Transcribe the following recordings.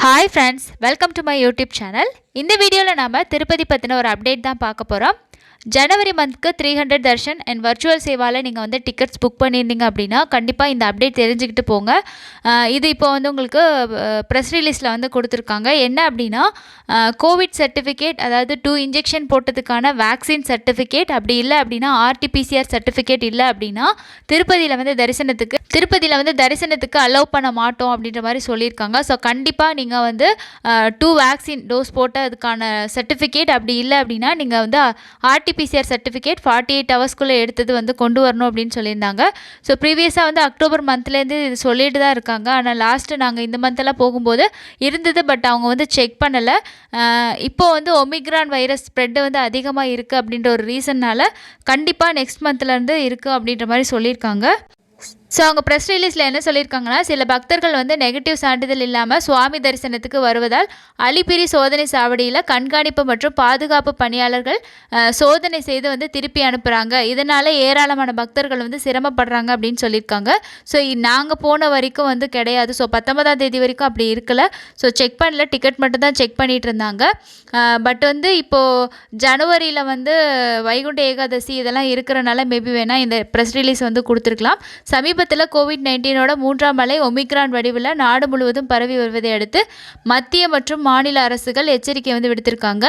Hi friends, welcome to my YouTube channel. இந்த வீடியோல நாம திருப்பதி பத்தின ஒரு அப்டேட் தான் பார்க்க போறோம். ஜனவரி மந்த்க்கு 300 தர்ஷன் அண்ட் வர்ச்சுவல் சேவால நீங்கள் வந்து டிக்கெட்ஸ் புக் பண்ணியிருந்தீங்க அப்படின்னா கண்டிப்பாக இந்த அப்டேட் தெரிஞ்சுக்கிட்டு போங்க. இது இப்போ வந்து உங்களுக்கு ப்ரெஸ் ரிலீஸில் வந்து கொடுத்துருக்காங்க. என்ன அப்படின்னா கோவிட் சர்டிஃபிகேட், அதாவது 2 இன்ஜெக்ஷன் போட்டதுக்கான வேக்சின் சர்டிஃபிகேட், அப்படி இல்லை அப்படின்னா RT-PCR சர்டிஃபிகேட் இல்லை அப்படின்னா திருப்பதியில் வந்து தரிசனத்துக்கு அலோவ் பண்ண மாட்டோம் அப்படின்ற மாதிரி சொல்லியிருக்காங்க. ஸோ கண்டிப்பாக நீங்கள் வந்து 2 வேக்சின் டோஸ் போட்ட அதுக்கான சர்டிஃபிகேட், அப்படி இல்லை அப்படின்னா நீங்கள் வந்து RT-PCR சர்டிஃபிகேட் 48 ஹவர்ஸ்க்குள்ளே எடுத்தது வந்து கொண்டு வரணும் அப்படின்னு சொல்லியிருந்தாங்க. ஸோ ப்ரீவியஸாக வந்து அக்டோபர் மந்த்லேருந்து இது சொல்லிட்டு தான் இருக்காங்க. ஆனால் லாஸ்ட்டு நாங்கள் இந்த மந்த்தெல்லாம் போகும்போது இருந்தது, பட் அவங்க வந்து செக் பண்ணலை. இப்போது வந்து ஒமிக்ரான் வைரஸ் ஸ்ப்ரெட்டு வந்து அதிகமாக இருக்குது அப்படின்ற ஒரு ரீசன்னால் கண்டிப்பாக நெக்ஸ்ட் மந்த்லேருந்து இருக்குது அப்படின்ற மாதிரி சொல்லியிருக்காங்க. ஸோ அவங்க ப்ரெஸ் ரிலீஸில் என்ன சொல்லியிருக்காங்கன்னா, சில பக்தர்கள் வந்து நெகட்டிவ் சான்றிதழ் இல்லாமல் சுவாமி தரிசனத்துக்கு வருவதால் அலிப்பிரி சோதனை சாவடியில் கண்காணிப்பு மற்றும் பாதுகாப்பு பணியாளர்கள் சோதனை செய்து வந்து திருப்பி அனுப்புகிறாங்க. இதனால் ஏராளமான பக்தர்கள் வந்து சிரமப்படுறாங்க அப்படின்னு சொல்லியிருக்காங்க. ஸோ நாங்கள் போன வரைக்கும் வந்து கிடையாது. ஸோ 19ஆம் தேதி வரைக்கும் அப்படி இருக்கலை. ஸோ செக் பண்ணல, டிக்கெட் மட்டும் தான் செக் பண்ணிகிட்டு இருந்தாங்க. பட் வந்து இப்போது ஜனவரியில் வந்து வைகுண்ட ஏகாதசி இதெல்லாம் இருக்கிறனால மேபி வேணால் இந்த ப்ரெஸ் ரிலீஸ் வந்து கொடுத்துருக்கலாம். சமீபத்தில் கோவிட்-19ஓட 3ஆம் அலை ஒமிக்ரான் வடிவில் நாடு முழுவதும் பரவி வருவதை அடுத்து மத்திய மற்றும் மாநில அரசுகள் எச்சரிக்கை வந்து விடுத்திருக்காங்க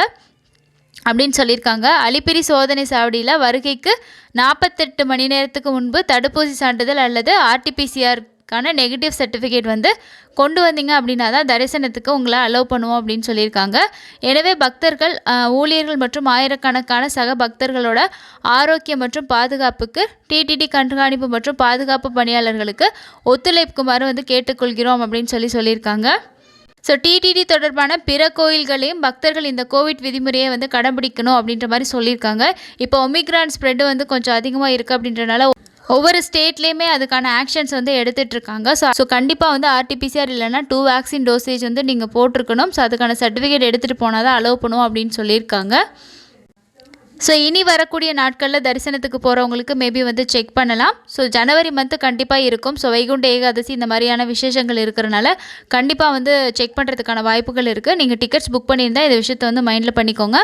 அப்படின்னு சொல்லியிருக்காங்க. அலிப்பிரி சோதனை சாவடியில் வருகைக்கு 48 மணி நேரத்துக்கு முன்பு தடுப்பூசி சான்றிதழ் அல்லது RT-PCR நெகட்டிவ் சர்டிஃபிகேட் வந்து கொண்டு வந்தீங்க அப்படின்னா தான் தரிசனத்துக்கு உங்களை அலோவ் பண்ணுவோம் அப்படின்னு சொல்லியிருக்காங்க. எனவே பக்தர்கள், ஊழியர்கள் மற்றும் ஆயிரக்கணக்கான சக பக்தர்களோட ஆரோக்கியம் மற்றும் பாதுகாப்புக்கு TTD கண்காணிப்பு மற்றும் பாதுகாப்பு பணியாளர்களுக்கு ஒத்துழைப்புக்குமாறு வந்து கேட்டுக்கொள்கிறோம் அப்படின்னு சொல்லியிருக்காங்க. ஸோ TTD தொடர்பான பிற கோயில்களையும் பக்தர்கள் இந்த கோவிட் விதிமுறையை வந்து கடைபிடிக்கணும் அப்படின்ற மாதிரி சொல்லியிருக்காங்க. இப்போ ஒமிக்ரான் ஸ்ப்ரெட்டு வந்து கொஞ்சம் அதிகமாக இருக்குது அப்படின்றனால ஒவ்வொரு ஸ்டேட்லேயுமே அதுக்கான ஆக்ஷன்ஸ் வந்து எடுத்துகிட்ருக்காங்க. ஸோ கண்டிப்பாக வந்து RT-PCR இல்லைனா 2 வேக்சின் டோசேஜ் வந்து நீங்கள் போட்டிருக்கணும். ஸோ அதுக்கான சர்டிஃபிகேட் எடுத்துகிட்டு போனால் தான் அலோவ் பண்ணுவோம் அப்படின்னு சொல்லியிருக்காங்க. ஸோ இனி வரக்கூடிய நாட்களில் தரிசனத்துக்கு போகிறவங்களுக்கு மேபி வந்து செக் பண்ணலாம். ஸோ ஜனவரி மந்த்து கண்டிப்பாக இருக்கும். ஸோ வைகுண்ட ஏகாதசி இந்த மாதிரியான விசேஷங்கள் இருக்கிறனால கண்டிப்பாக வந்து செக் பண்ணுறதுக்கான வாய்ப்புகள் இருக்குது. நீங்கள் டிக்கெட்ஸ் புக் பண்ணியிருந்தால் இந்த விஷயத்தை வந்து மைண்டில் பண்ணிக்கோங்க.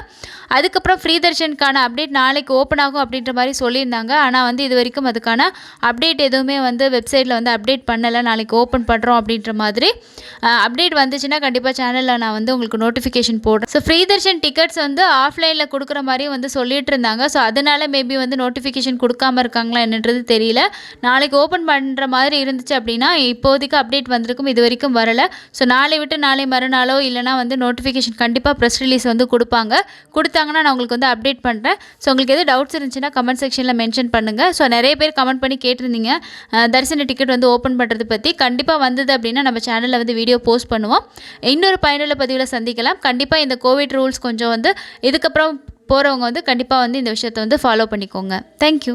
அதுக்கப்புறம் ஃப்ரீ தர்ஷனுக்கான அப்டேட் நாளைக்கு ஓப்பன் ஆகும் அப்படின்ற மாதிரி சொல்லியிருந்தாங்க. ஆனால் வந்து இது வரைக்கும் அதுக்கான அப்டேட் எதுவுமே வந்து வெப்சைட்டில் வந்து அப்டேட் பண்ணலை. நாளைக்கு ஓப்பன் பண்ணுறோம் அப்படின்ற மாதிரி அப்டேட் வந்துச்சுன்னா கண்டிப்பாக சேனலில் நான் வந்து உங்களுக்கு நோட்டிஃபிகேஷன் போடுறேன். ஸோ ஃப்ரீ தர்ஷன் டிக்கெட்ஸ் வந்து ஆஃப்லைனில் கொடுக்குற மாதிரியும் வந்து சொல்லிட்டு இருந்தாங்க. ஸோ அதனால மேபி வந்து நோட்டிஃபிகேஷன் கொடுக்காம இருக்காங்களா என்னன்றது தெரியல. நாளைக்கு ஓப்பன் பண்ணுற மாதிரி இருந்துச்சு அப்படின்னா இப்போதைக்கு அப்டேட் வந்திருக்கும், இது வரைக்கும் வரலை. ஸோ நாளை விட்டு நாளை மறுநாளோ இல்லைனா வந்து நோட்டிஃபிகேஷன் கண்டிப்பாக ப்ரெஸ் ரிலீஸ் வந்து கொடுத்தாங்கன்னா நான் உங்களுக்கு வந்து அப்டேட் பண்ணுறேன். ஸோ உங்களுக்கு எது டவுட்ஸ் இருந்துச்சுன்னா கமெண்ட் செக்ஷனில் மென்ஷன் பண்ணுங்கள். ஸோ நிறைய பேர் கமெண்ட் பண்ணி கேட்டிருந்தீங்க தரிசன டிக்கெட் வந்து ஓப்பன் பண்ணுறது பற்றி. கண்டிப்பாக வந்தது அப்படின்னா நம்ம சேனலில் வந்து வீடியோ போஸ்ட் பண்ணுவோம். இன்னொரு பயனுள்ள பதிவில் சந்திக்கலாம். கண்டிப்பாக இந்த கோவிட் ரூல்ஸ் கொஞ்சம் வந்து இதுக்கப்புறம் போகிறவங்க வந்து கண்டிப்பாக வந்து இந்த விஷயத்தை வந்து ஃபாலோ பண்ணிக்கோங்க. தேங்க்யூ.